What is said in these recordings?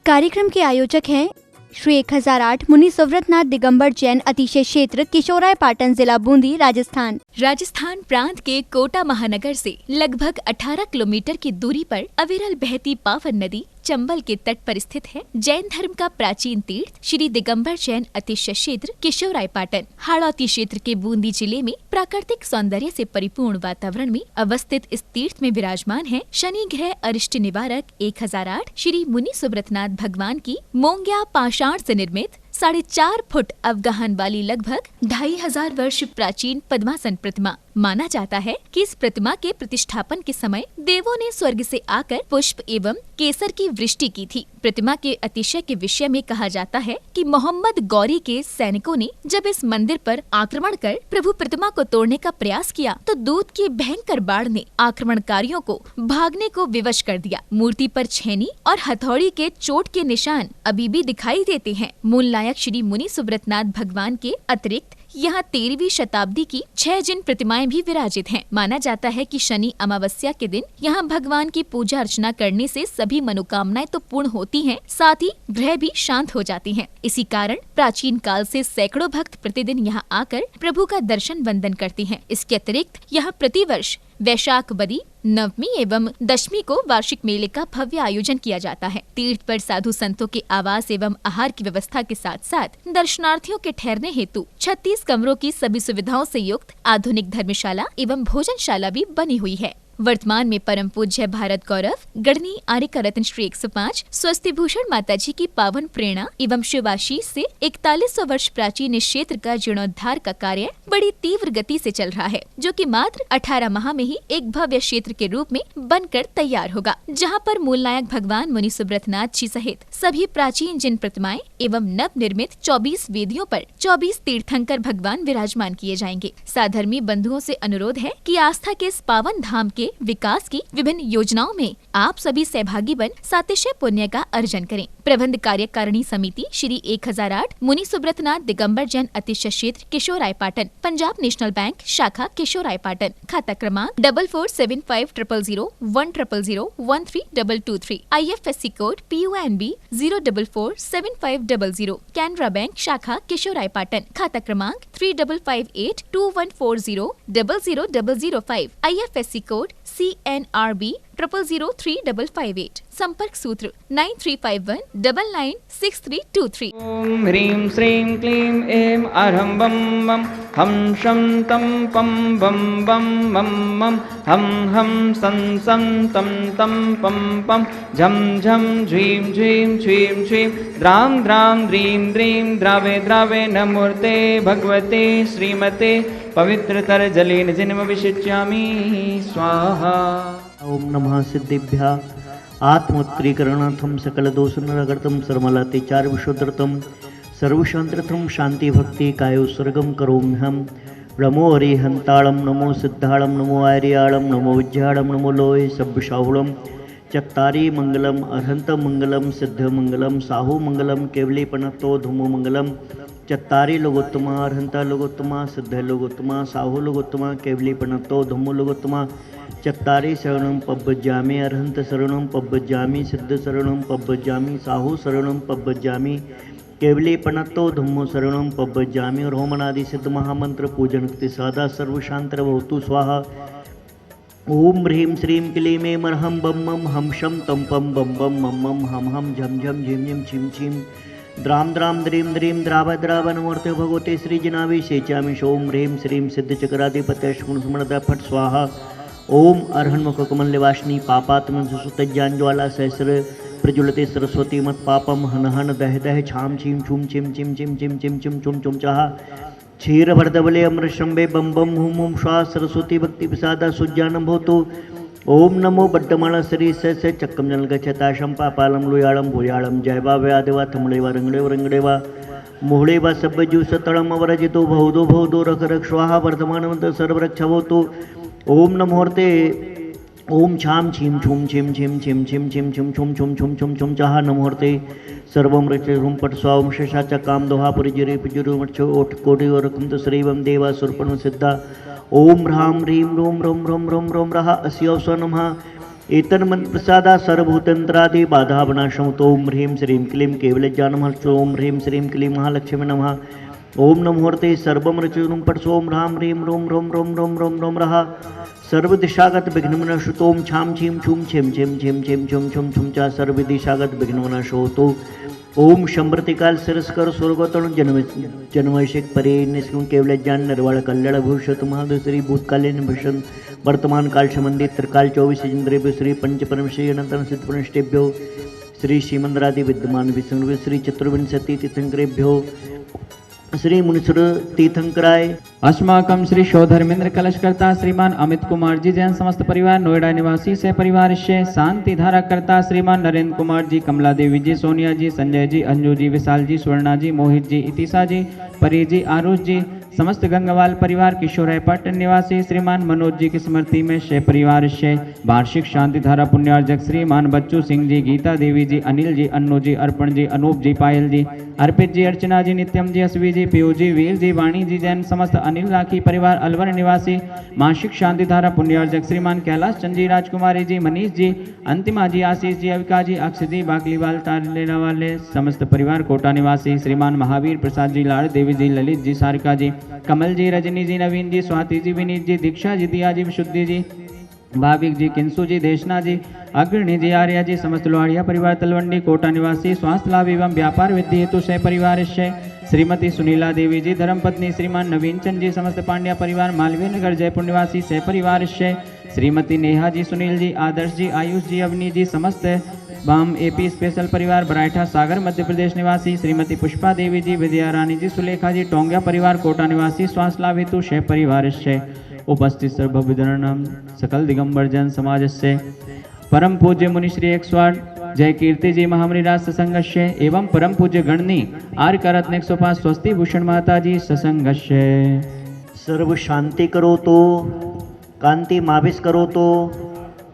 कार्यक्रम के आयोजक हैं श्री 1008 मुनि सुव्रतनाथ दिगंबर जैन अतिशय क्षेत्र किशोराय पाटन जिला बूंदी राजस्थान। राजस्थान प्रांत के कोटा महानगर से लगभग 18 किलोमीटर की दूरी पर अविरल बहती पावन नदी चंबल के तट पर स्थित है। जैन धर्म का प्राचीन तीर्थ श्री दिगंबर जैन अतिशय क्षेत्र किशोराय पाटन हाड़ौती क्षेत्र के बूंदी जिले में प्राकृतिक सौंदर्य से परिपूर्ण वातावरण में अवस्थित इस तीर्थ में विराजमान है शनि ग्रह अरिष्ट निवारक 1008 श्री मुनि सुव्रतनाथ भगवान की मोंग्या पाषाण से निर्मित 4.5 फुट अवगाहन वाली लगभग 2500 वर्ष प्राचीन पद्मासन प्रतिमा। माना जाता है कि इस प्रतिमा के प्रतिष्ठापन के समय देवों ने स्वर्ग से आकर पुष्प एवं केसर की वृष्टि की थी। प्रतिमा के अतिशय के विषय में कहा जाता है कि मोहम्मद गौरी के सैनिकों ने जब इस मंदिर पर आक्रमण कर प्रभु प्रतिमा को तोड़ने का प्रयास किया तो दूध की भयंकर बाढ़ ने आक्रमणकारियों को भागने को विवश कर दिया। मूर्ति पर छेनी और हथौड़ी के चोट के निशान अभी भी दिखाई देते हैं। मूल नायक श्री मुनि सुव्रतनाथ भगवान के अतिरिक्त यहाँ 13वीं शताब्दी की 6 जिन प्रतिमाएं भी विराजित हैं। माना जाता है कि शनि अमावस्या के दिन यहाँ भगवान की पूजा अर्चना करने से सभी मनोकामनाएं तो पूर्ण होती हैं, साथ ही ग्रह भी शांत हो जाती हैं। इसी कारण प्राचीन काल से सैकड़ों भक्त प्रतिदिन यहाँ आकर प्रभु का दर्शन वंदन करते हैं। इसके अतिरिक्त यहाँ प्रतिवर्ष वैशाख बदी नवमी एवं दशमी को वार्षिक मेले का भव्य आयोजन किया जाता है। तीर्थ पर साधु संतों के आवास एवं आहार की व्यवस्था के साथ साथ दर्शनार्थियों के ठहरने हेतु 36 कमरों की सभी सुविधाओं से युक्त आधुनिक धर्मशाला एवं भोजनशाला भी बनी हुई है। वर्तमान में परम पूज्य भारत गौरव गढ़नी आर्यका रत्न श्री 105 स्वस्ति भूषण माता जी की पावन प्रेरणा एवं शिवाशीष से 4100 वर्ष प्राचीन इस क्षेत्र का जीर्णोद्धार का कार्य बड़ी तीव्र गति से चल रहा है, जो कि मात्र 18 माह में ही एक भव्य क्षेत्र के रूप में बनकर तैयार होगा, जहां पर मूल नायक भगवान मुनि सुव्रतनाथ जी सहित सभी प्राचीन जिन प्रतिमाएं एवं नव निर्मित 24 वेदियों पर 24 तीर्थंकर भगवान विराजमान किए जाएंगे। साधर्मी बंधुओं से अनुरोध है कि आस्था के इस पावन धाम के विकास की विभिन्न योजनाओं में आप सभी सहभागी बन सातिशय पुण्य का अर्जन करें। प्रबंध कार्यकारिणी समिति श्री 1008 मुनि सुव्रतनाथ दिगंबर जैन अतिशय क्षेत्र किशोराय पाटन, पंजाब नेशनल बैंक शाखा किशोराय पाटन, खाता क्रमांक 4475000100132223, IFSC code PUNB 0447500, Canara bank शाखा किशोराय पाटन, खाता क्रमांक 355821400005, IFSC कोड CNRB 000358, संपर्क सूत्र 9351996323। ओम ह्रीं श्रीं क्लीं ऐं अरहं बम बम हम शं तं पं बम बम मम मम हम सन सं तं तं पं पं झं झं झ्रीं झ्रीं छ्रीं छ्रीं द्रां द्रां द्रीं द्रीं द्रावे द्रावे नमूर्ते भगवते श्रीमते पवित्रतर जलेन जिन्मविषिच्यामि स्वाहा। ओम नमः सिद्धिभ्या आत्मोत्तीकरणार्थम सकलदोषनरगर्तम सर्वमलातिचार विशोधरतम सर्वशांतरतम शांति भक्ति कायोत्सर्गम करोम्यहम्। नमो हरिहंताळं नमो सिद्धाळं नमो आर्याळं नमो विज्ञाळं नमो लोये सब्बशाहुळं चत्तारि मंगलम अर्हंत मंगलम सिद्ध मंगलम साहु मंगलम केवलीपनतो धूमो मंगलम चत्तारि लोगोत्तमा अर्हंत लोगोत्तमा सिद्ध लोगोत्तमा साहु लोगोत्तमा केवलीपनतो धूमो लोगोत्तमा चत्तारि शरणं पब्बजामि अर्हंत शरणं पब्बजामि सिद्ध शरणं पब्बजामि साहु शरणं पब्बजामि केवलीपनतो धम्मो शरणं पब्बजामि। और होमनादि सिद्ध महामंत्र पूजन के सादा सर्वशांतर भवतु स्वाहा। ओम ह्रीं श्रीं क्लीं ऐं अरहं बम मम हम शं तं पं बम बम मम मम हम हम झम झम झिम झिम छिम छिम द्रां द्रां द्रीं द्रीं द्राव द्राव नमोर्ते भगवते श्रीजिनावि सेचामि। ओम ह्रीं श्रीं सिद्धचक्राधिपते स्मृणदा फट स्वाहा। ओम अर्हन्मुख कमलनिवासिनी पापात्मन सुसुतज्ञानज्वाला सहस्र प्रज्वलते सरस्वती मत पापम हन हन दह दह छाम छीम छुम छिम छिम चिम चिम चिम चिम चुम चुम चाह क्षीर भरदबले अमृशंबे बम बम हुम हुम श्वा सरस्वती भक्ति प्रसादा सुज्ञानम भवतु। ओम नमो बड्डमाला श्री स चक्कम जल गच्छताशम पापालम लुयाळम भूयाळम जयवा व्यादेवा थमळेवा रंगडेवा रंगडेवा मोहळेवा सब्बजू सतळम अवरजितो भवदो भवदो रख रख स्वाहा वर्धमानवंत सर्वरक्षा भवतु। ओम नमोर्ते ओम छाम छीम छुम छिम छिम छिम छिम छिम छुम छुम छुम छुम छुम छुम चाह नमोर्ते सर्वम रचे रूम पट स्वाम शेषाचा काम दोहा पुरिजिरे पिजुरु मच्छो ओठ कोटि और कुंत श्रीवम देवा सुरपन सिद्धा। ओम ह्रां ह्रीं रोम रोम रोम रोम रोम रहा अस्योस नमः। एतन्मन्प्रसादा सर्वभूतयन्त्रादि बाधावनाशं ओम ह्रीं श्रीं क्लीं केवलज्ञानमहर्षो ओम ह्रीं श्रीं क्लीं महालक्ष्मी नमः ओम नमोर्ते सर्वमृचुनुं पठसो ओम ह्रां ह्रीं रों रों रों रों रों रों रः सर्वदिशागत विघ्नविनाशोतोम छाम छीम छूम छेम छेम छेम छेम छुम छुम छुम चा सर्वदिशागत विघ्नविनाशोतो ओम शंभृतिकाल सिरस्कर स्वर्गोत्तण जन्मैषिक परे निष्कुम केवल ज्ञान निर्वाण कल्याण भूषत महादश्री भूतकालीन भूषण वर्तमान काल संबंधित त्रिकाल 24 इंद्रिय श्री पंच परमश्री अनंतन सिद्धपुरुषेभ्यो श्री श्रीमंदरादि विद्यमान विष्णु श्री चतुर्विंशति तीर्थंकरेभ्यो श्री मुनीश्वर तीर्थंकराय अस्माकं श्री शोधर्मेंद्र कलशकर्ता श्रीमान अमित कुमार जी जैन समस्त परिवार नोएडा निवासी से परिवार से शांति धारा करता श्रीमान नरेंद्र कुमार जी कमला देवी जी सोनिया जी संजय जी अंजू जी विशाल जी स्वर्णा जी मोहित जी इतिशा जी परी जी आरुष जी समस्त गंगावाल परिवार किशोराय पाटन निवासी श्रीमान मनोज जी की स्मृति में शे परिवार से वार्षिक शांति धारा पुण्यार्जक श्रीमान बच्चू सिंह जी गीता देवी जी अनिल जी अन्नू जी अर्पण जी अनूप जी पायल जी अर्पित जी अर्चना जी नित्यम जी असवी जी पीयू जी वीर जी वाणी जी जैन समस्त अनिल राखी परिवार अलवर निवासी मासिक शांति धारा पुण्यार्जक श्रीमान कैलाश चंद जी राजकुमारी जी मनीष जी अंतिमा जी आशीष जी अविका जी अक्षय जी बाकलीवाल तारलेला वाले समस्त परिवार कोटा निवासी श्रीमान महावीर प्रसाद जी लाड़ देवी जी ललित जी सारिका जी कमल जी रजनी जी नवीन जी स्वाति जी विनीत जी दीक्षा जी दिया जी विशुद्धि जी भाविक जी किंसु जी देशना जी अग्रणी जी आर्या जी समस्त लोहाड़िया परिवार तलवंडी कोटा निवासी स्वास्थ्य लाभ एवं व्यापार विद्धि हेतु से परिवार से श्रीमती सुनीला देवी जी धर्मपत्नी श्रीमान नवीन चंद जी समस्त पांड्या परिवार मालवीय नगर जयपुर निवासी से परिवार से श्रीमती नेहा जी सुनील जी आदर्श जी आयुष जी अवनी जी समस्त बाम एपी स्पेशल परिवार बराइठा सागर मध्य प्रदेश निवासी श्रीमती पुष्पा देवी जी विद्या रानी जी सुलेखा जी टोंगिया परिवार कोटा निवासी स्वास्थ्य लाभ हेतु शे परिवार से उपस्थित सर्वविधर्णाम सकल दिगंबर जन समाज से परम पूज्य मुनिश्री 108 जय कीर्ति जी महामणिराज सत्संगस्य एवं परम पूज्य गणनी आर करत्न 105 स्वस्ति भूषण माता जी सत्संगस्य सर्व शांति करो तो कांति माविस करो तो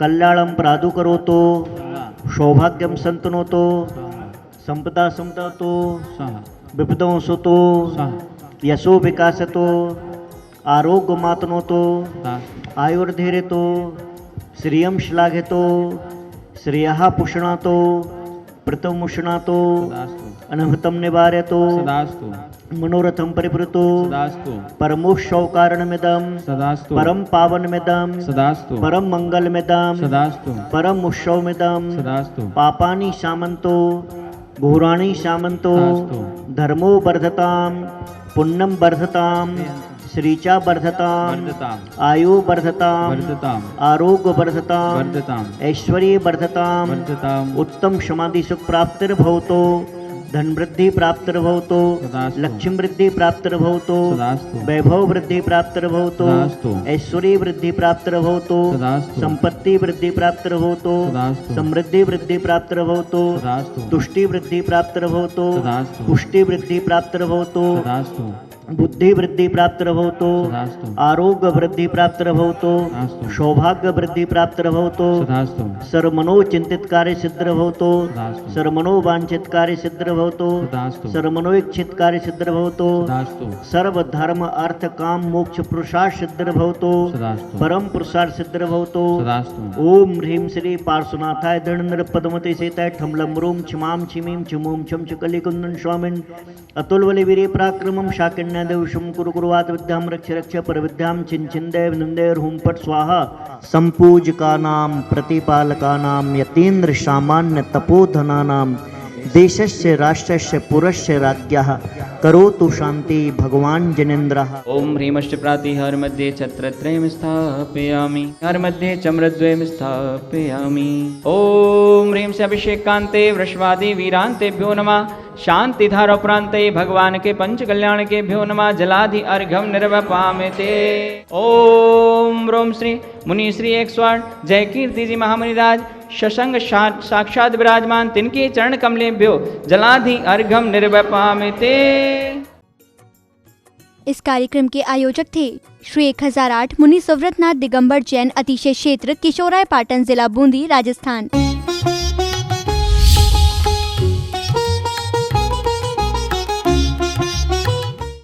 कल्याणम प्रादु करो तो सौभाग्यम संतनो तो संपदा समता तो विपदों सुतो यशो विकास तो आरोग्य मातनो तो आयुर्धैर्य तो श्रियम श्लाघे तो श्रेय पुषणा तो प्रथम उषणा तो अनहतम निवार्य तो मनोरथम परिवृतो परमोत्सव कारणमिदम परम पावनमिदम परम मंगलमिदम परम उत्सवमिदम पापानि शामन्तो घोराणि शामन्तो धर्मो वर्धताम पुण्यम वर्धताम श्रीचा वर्धताम आयु वर्धताम आरोग्य वर्धताम ऐश्वर्य वर्धताम उत्तम समाधि सुख प्राप्तिर्भवतो धन वृद्धि प्राप्तिर्भवतो लक्ष्मी वृद्धि प्राप्तिर्भवतो वैभव वृद्धि प्राप्तिर्भवतो ऐश्वर्य वृद्धि प्राप्तिर्भवतो संपत्ति वृद्धि प्राप्तिर्भवतो समृद्धि वृद्धि प्राप्तिर्भवतो तुष्टि वृद्धि प्राप्तिर्भवतो पुष्टि वृद्धि प्राप्तिर्भवतो बुद्धि वृद्धि प्राप्तिर्भवतो आरोग्य वृद्धि प्राप्तिर्भवतो सौभाग्य वृद्धि प्राप्तिर्भवतो सर्वमनोचिंतित कार्य सिद्धिर्भवतो सर्वमनोवांछित कार्य सिद्धिर्भवतो सर्वमनोइच्छित कार्य सिद्धिर्भवतो सर्वधर्म अर्थ काम मोक्ष पुरुषार्थ सिद्धिर्भवतो परम पुरुषार्थ सिद्धिर्भवतो ओम ह्रीं श्री पार्श्वनाथाय दंड पद्मते सेताय ठमलम रूम क्षमाम छिमीम छिमोम छम चकलिकुंदन स्वामिन अतुलबले वीर्य पराक्रमम शाकिन्यादेवशम कुरुकुरुवात विद्याम रक्ष रक्ष परविद्याम छिन्देव निंदेर हुम पट स्वाहा संपूजकानां प्रतिपालकानां यतीन्द्र सामान्य तपोधनानां देशस्य राष्ट्रस्य पुरस्य राज्ञः करोतु शांति भगवान जनेन्द्रः। ओम ह्रीमश्च प्रातिहर मध्ये छत्रत्रयं स्थापयामि हर मध्ये चम्रद्वयं स्थापयामि। ओम ह्रीं से अभिषेकान्ते वृषवादि वीरान्तेभ्यो नमः शांतिधारा प्रान्ते भगवान के पंच कल्याण के भ्यो नमः जलाधि अर्घम निर्वपामिते। ओम रोम श्री मुनि श्री 108 जय कीर्ति जी महामणिराज शशंग साक्षात विराजमान तिनके चरण कमलेभ्यो जलाधि अर्घम निर्वपामिते। इस कार्यक्रम के आयोजक थे श्री 1008 मुनि सुव्रतनाथ दिगंबर जैन अतिशय क्षेत्र किशोराय पाटन जिला बूंदी राजस्थान।